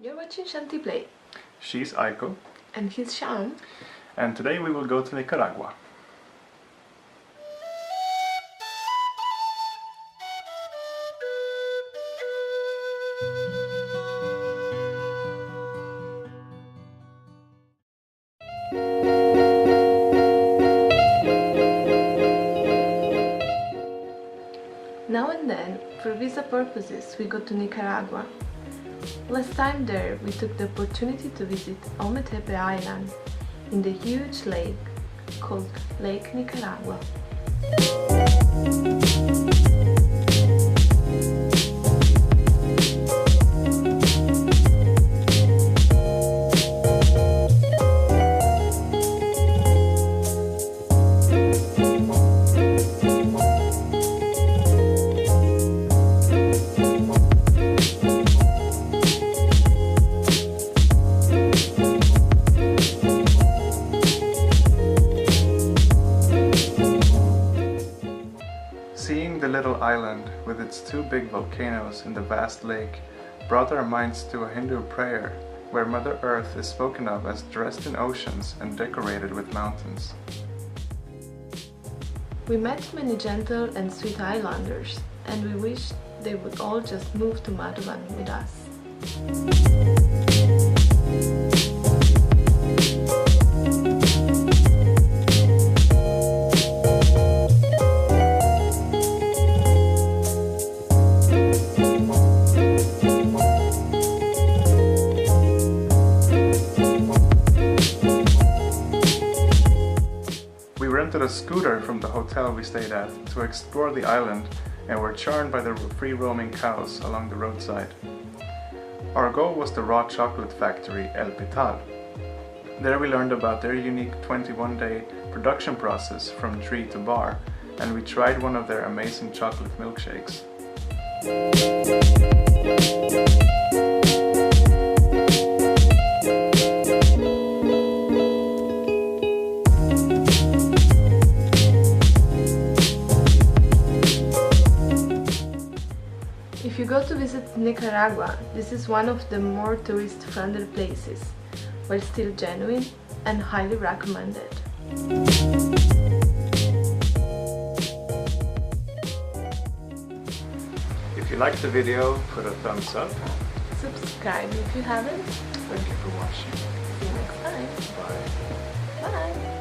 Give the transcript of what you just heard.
You're watching shantiPlay. She's Aiko. And he's Shyam. And today we will go to Nicaragua. Now and then, for visa purposes, we go to Nicaragua. Last time there, we took the opportunity to visit Ometepe Island in the huge lake called Lake Nicaragua. Seeing the little island with its two big volcanoes in the vast lake brought our minds to a Hindu prayer where Mother Earth is spoken of as dressed in oceans and decorated with mountains. We met many gentle and sweet islanders, and we wished they would all just move to Madhuvan with us. We rented a scooter from the hotel we stayed at to explore the island and were charmed by the free-roaming cows along the roadside. Our goal was the raw chocolate factory El Pital. There we learned about their unique 21-day production process from tree to bar, and we tried one of their amazing chocolate milkshakes. If you go to visit Nicaragua, this is one of the more tourist-friendly places, while still genuine and highly recommended. If you liked the video, put a thumbs up. Subscribe if you haven't. Thank you for watching. See you next time. Bye. Bye!